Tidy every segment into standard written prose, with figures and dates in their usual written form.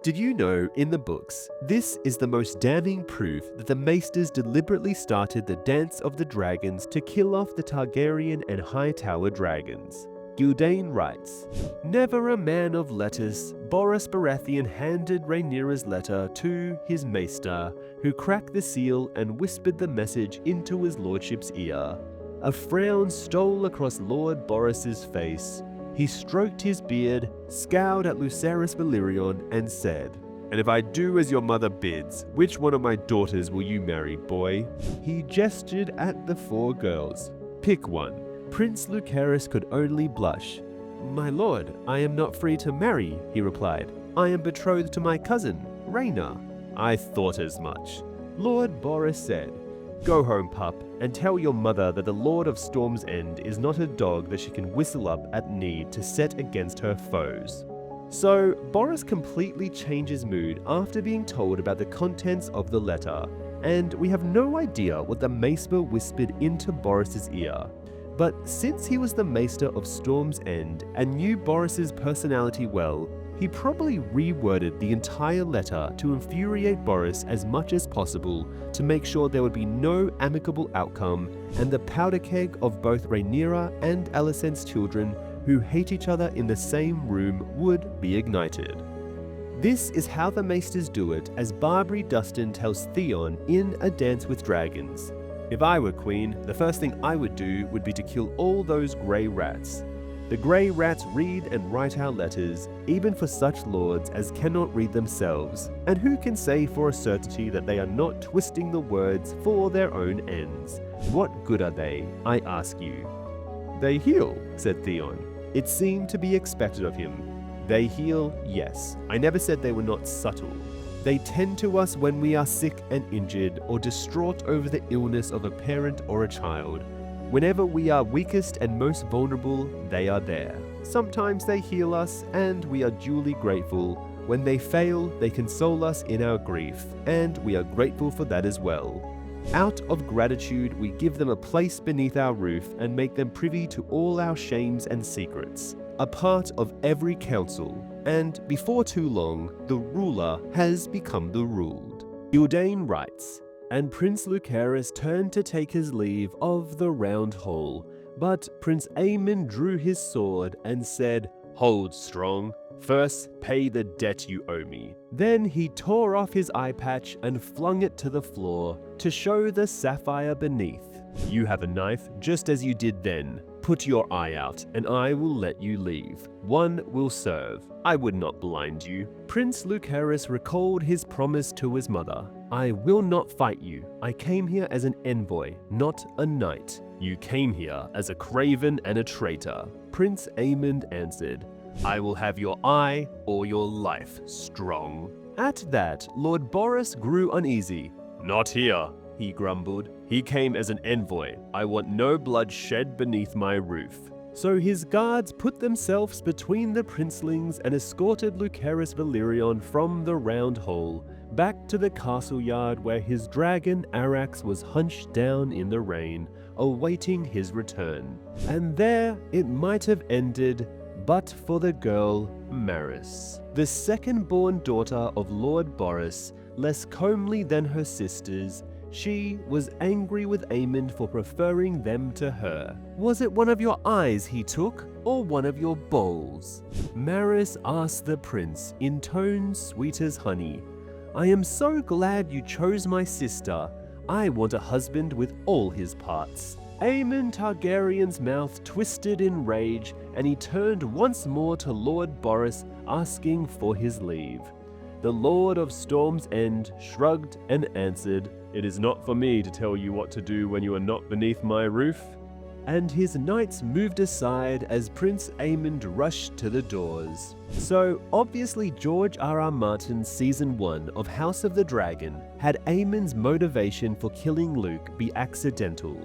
Did you know, in the books, this is the most damning proof that the Maesters deliberately started the Dance of the Dragons to kill off the Targaryen and Hightower dragons? Gildane writes, "Never a man of letters, Boris Baratheon handed Rhaenyra's letter to his maester, who cracked the seal and whispered the message into his lordship's ear. A frown stole across Lord Boris's face. He stroked his beard, scowled at Lucerys Velaryon, and said, 'And if I do as your mother bids, which one of my daughters will you marry, boy?' He gestured at the 4 girls. 'Pick one.' Prince Lucerys could only blush. 'My lord, I am not free to marry,' he replied. 'I am betrothed to my cousin, Rhaena.' 'I thought as much.' Lord Boris said, 'Go home, pup, and tell your mother that the Lord of Storm's End is not a dog that she can whistle up at need to set against her foes.' So, Boris completely changes mood after being told about the contents of the letter, and we have no idea what the Maester whispered into Boris's ear. But since he was the Maester of Storm's End and knew Boris's personality well, he probably reworded the entire letter to infuriate Boris as much as possible to make sure there would be no amicable outcome and the powder keg of both Rhaenyra and Alicent's children who hate each other in the same room would be ignited. This is how the Maesters do it, as Barbary Dustin tells Theon in A Dance with Dragons. "If I were queen, the first thing I would do would be to kill all those grey rats. The grey rats read and write our letters, even for such lords as cannot read themselves, and who can say for a certainty that they are not twisting the words for their own ends? What good are they, I ask you?" "They heal," said Theon. It seemed to be expected of him. "They heal, yes. I never said they were not subtle. They tend to us when we are sick and injured or distraught over the illness of a parent or a child. Whenever we are weakest and most vulnerable, they are there. Sometimes they heal us, and we are duly grateful. When they fail, they console us in our grief, and we are grateful for that as well. Out of gratitude, we give them a place beneath our roof and make them privy to all our shames and secrets, a part of every council, and before too long, the ruler has become the ruled." Gildane writes, "And Prince Lucerys turned to take his leave of the Round Hall, but Prince Aemon drew his sword and said, 'Hold strong. First, pay the debt you owe me.' Then he tore off his eye patch and flung it to the floor to show the sapphire beneath. 'You have a knife, just as you did then. Put your eye out, and I will let you leave. One will serve. I would not blind you.' Prince Lucerys recalled his promise to his mother. 'I will not fight you. I came here as an envoy, not a knight.' 'You came here as a craven and a traitor.' Prince Aemon answered, 'I will have your eye or your life, Strong.' At that, Lord Boris grew uneasy. 'Not here,' he grumbled. 'He came as an envoy. I want no blood shed beneath my roof.' So his guards put themselves between the princelings and escorted Lucerys Velaryon from the Round Hall, back to the castle yard where his dragon Arrax was hunched down in the rain, awaiting his return. And there it might have ended, but for the girl Maris, the second-born daughter of Lord Boris, less comely than her sisters. She was angry with Aemon for preferring them to her. 'Was it one of your eyes he took, or one of your bowls?' Maris asked the prince in tones sweet as honey. 'I am so glad you chose my sister. I want a husband with all his parts.' Aemon Targaryen's mouth twisted in rage, and he turned once more to Lord Boris, asking for his leave. The Lord of Storm's End shrugged and answered, 'It is not for me to tell you what to do when you are not beneath my roof.' And his knights moved aside as Prince Aemon rushed to the doors. So obviously George R.R. Martin's Season 1 of House of the Dragon had Aemon's motivation for killing Luke be accidental.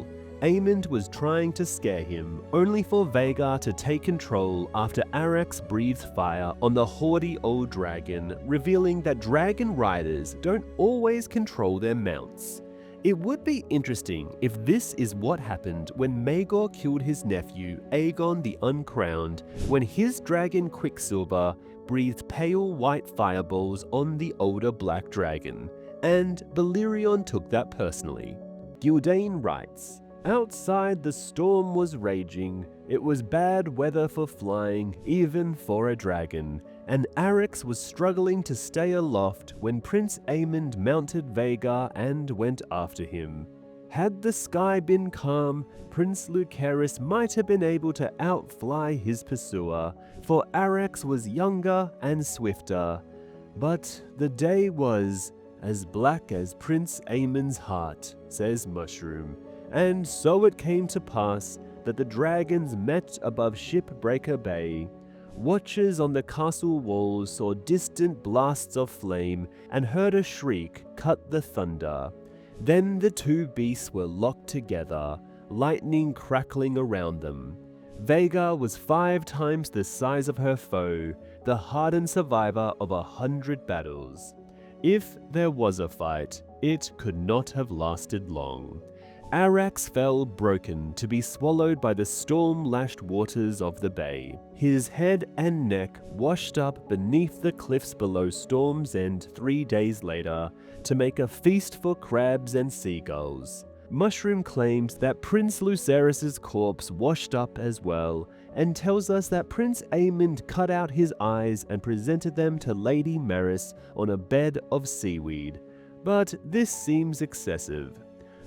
Aemon was trying to scare him, only for Vhagar to take control after Arrax breathed fire on the haughty old dragon, revealing that dragon riders don't always control their mounts. It would be interesting if this is what happened when Maegor killed his nephew, Aegon the Uncrowned, when his dragon Quicksilver breathed pale white fireballs on the older black dragon, and Velaryon took that personally. Gyldain writes, "Outside the storm was raging, it was bad weather for flying, even for a dragon, and Arrax was struggling to stay aloft when Prince Aemond mounted Vhagar and went after him. Had the sky been calm, Prince Lucerys might have been able to outfly his pursuer, for Arrax was younger and swifter. But the day was as black as Prince Aemond's heart," says Mushroom, "and so it came to pass that the dragons met above Shipbreaker Bay. Watchers on the castle walls saw distant blasts of flame and heard a shriek cut the thunder. Then the two beasts were locked together, lightning crackling around them. Vhagar was 5 times the size of her foe, the hardened survivor of 100 battles. If there was a fight, it could not have lasted long. Arrax fell broken to be swallowed by the storm-lashed waters of the bay, his head and neck washed up beneath the cliffs below Storm's End 3 days later to make a feast for crabs and seagulls. Mushroom claims that Prince Lucerys' corpse washed up as well, and tells us that Prince Aemond cut out his eyes and presented them to Lady Maris on a bed of seaweed. But this seems excessive.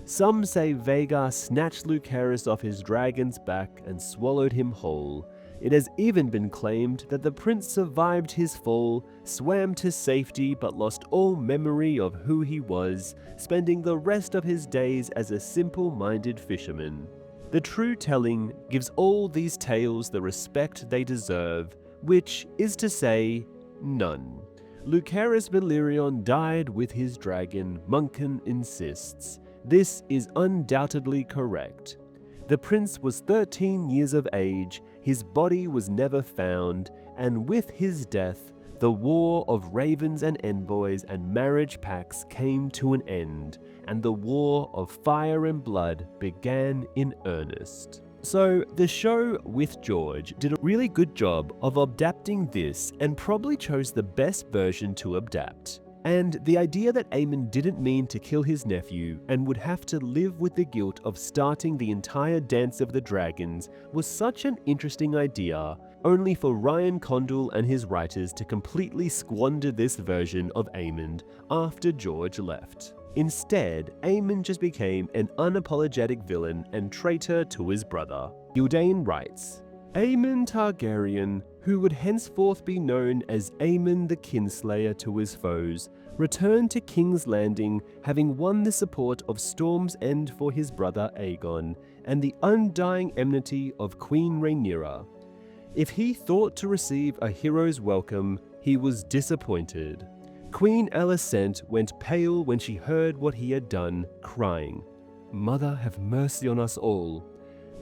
Some say Vhagar snatched Lucerys off his dragon's back and swallowed him whole. It has even been claimed that the prince survived his fall, swam to safety but lost all memory of who he was, spending the rest of his days as a simple-minded fisherman. The true telling gives all these tales the respect they deserve, which is to say, none. Lucerys Velaryon died with his dragon, Muncan insists. This is undoubtedly correct. The prince was 13 years of age, his body was never found, and with his death, the war of ravens and envoys and marriage pacts came to an end, and the war of fire and blood began in earnest. So the show with George did a really good job of adapting this and probably chose the best version to adapt. And the idea that Aemond didn't mean to kill his nephew and would have to live with the guilt of starting the entire Dance of the Dragons was such an interesting idea, only for Ryan Condal and his writers to completely squander this version of Aemond after George left. Instead, Aemond just became an unapologetic villain and traitor to his brother. Gyldain writes, Aemond Targaryen, who would henceforth be known as Aemond the Kinslayer to his foes, returned to King's Landing, having won the support of Storm's End for his brother Aegon, and the undying enmity of Queen Rhaenyra. If he thought to receive a hero's welcome, he was disappointed. Queen Alicent went pale when she heard what he had done, crying, "Mother, have mercy on us all."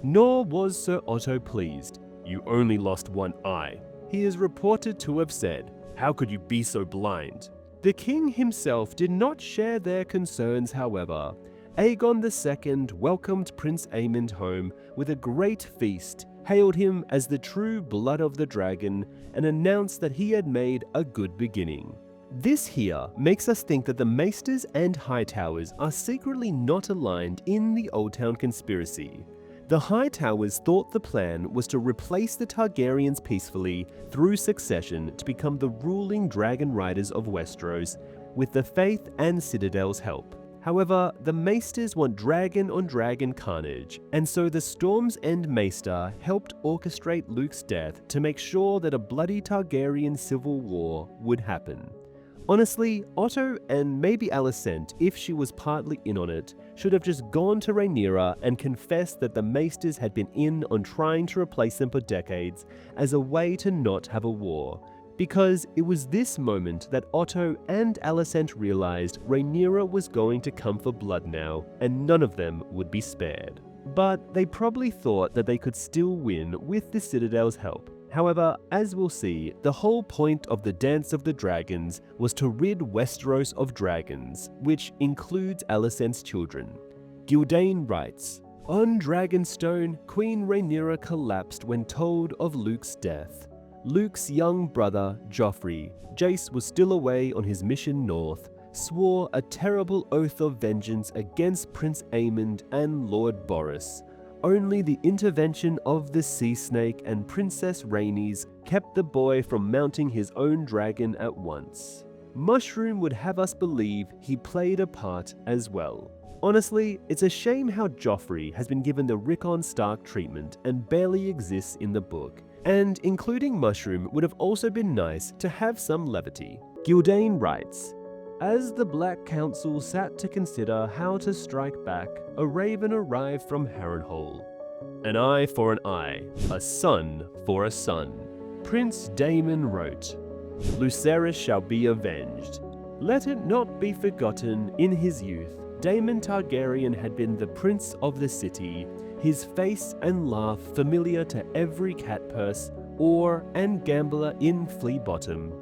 Nor was Sir Otto pleased. "You only lost one eye," he is reported to have said. "How could you be so blind?" The king himself did not share their concerns, however. Aegon II welcomed Prince Aemond home with a great feast, hailed him as the true blood of the dragon, and announced that he had made a good beginning. This here makes us think that the Maesters and Hightowers are secretly not aligned in the Old Town conspiracy. The Hightowers thought the plan was to replace the Targaryens peacefully through succession to become the ruling dragon riders of Westeros with the Faith and Citadel's help. However, the Maesters want dragon-on-dragon carnage, and so the Storm's End Maester helped orchestrate Luke's death to make sure that a bloody Targaryen civil war would happen. Honestly, Otto and maybe Alicent, if she was partly in on it, should have just gone to Rhaenyra and confessed that the Maesters had been in on trying to replace them for decades as a way to not have a war. Because it was this moment that Otto and Alicent realized Rhaenyra was going to come for blood now, and none of them would be spared. But they probably thought that they could still win with the Citadel's help. However, as we'll see, the whole point of the Dance of the Dragons was to rid Westeros of dragons, which includes Alicent's children. Gyldain writes, "On Dragonstone, Queen Rhaenyra collapsed when told of Luke's death. Luke's young brother, Joffrey, Jace was still away on his mission north, swore a terrible oath of vengeance against Prince Aemond and Lord Boris. Only the intervention of the Sea Snake and Princess Rhaenys kept the boy from mounting his own dragon at once. Mushroom would have us believe he played a part as well. Honestly, it's a shame how Joffrey has been given the Rickon Stark treatment and barely exists in the book, and including Mushroom would have also been nice to have some levity. Gyldayn writes, "As the Black Council sat to consider how to strike back, a raven arrived from Harrenhal. An eye for an eye, a son for a son." Prince Daemon wrote, "Lucerys shall be avenged. Let it not be forgotten, in his youth, Daemon Targaryen had been the prince of the city, his face and laugh familiar to every cat purse, oar, and gambler in Flea Bottom.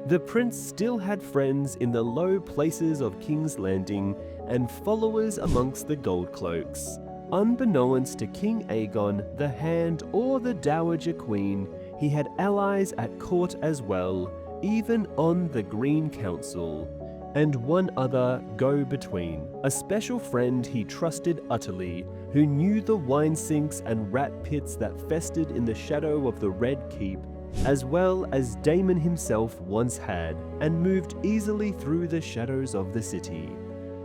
The prince still had friends in the low places of King's Landing and followers amongst the Gold Cloaks. Unbeknownst to King Aegon, the Hand, or the Dowager Queen, he had allies at court as well, even on the Green Council, and one other go-between, a special friend he trusted utterly, who knew the wine sinks and rat pits that festered in the shadow of the Red Keep, as well as Daemon himself once had, and moved easily through the shadows of the city.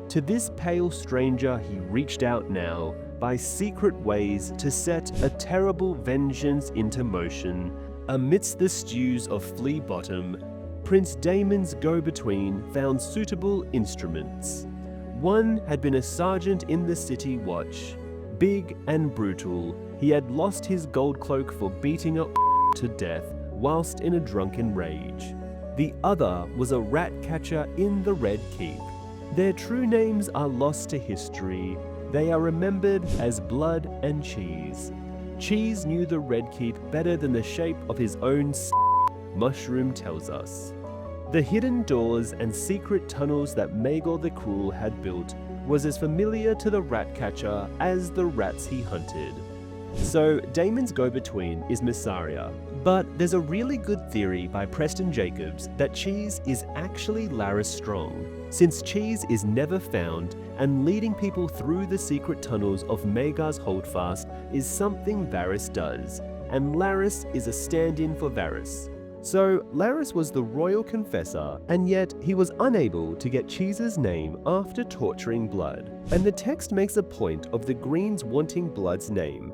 To this pale stranger he reached out now, by secret ways, to set a terrible vengeance into motion. Amidst the stews of Flea Bottom, Prince Daemon's go-between found suitable instruments. One had been a sergeant in the city watch. Big and brutal, he had lost his gold cloak for beating a to death whilst in a drunken rage. The other was a rat catcher in the Red Keep. Their true names are lost to history. They are remembered as Blood and Cheese. Cheese knew the Red Keep better than the shape of his own Mushroom tells us. The hidden doors and secret tunnels that Maegor the Cruel had built was as familiar to the rat catcher as the rats he hunted. So Daemon's go-between is Mysaria, but there's a really good theory by Preston Jacobs that Cheese is actually Larys Strong, since Cheese is never found and leading people through the secret tunnels of Maegor's Holdfast is something Varys does, and Larys is a stand-in for Varys. So Larys was the royal confessor, and yet he was unable to get Cheese's name after torturing Blood. And the text makes a point of the Greens wanting Blood's name,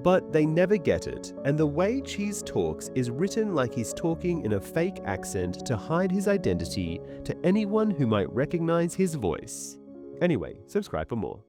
but they never get it, and the way Cheese talks is written like he's talking in a fake accent to hide his identity to anyone who might recognize his voice. Anyway, subscribe for more.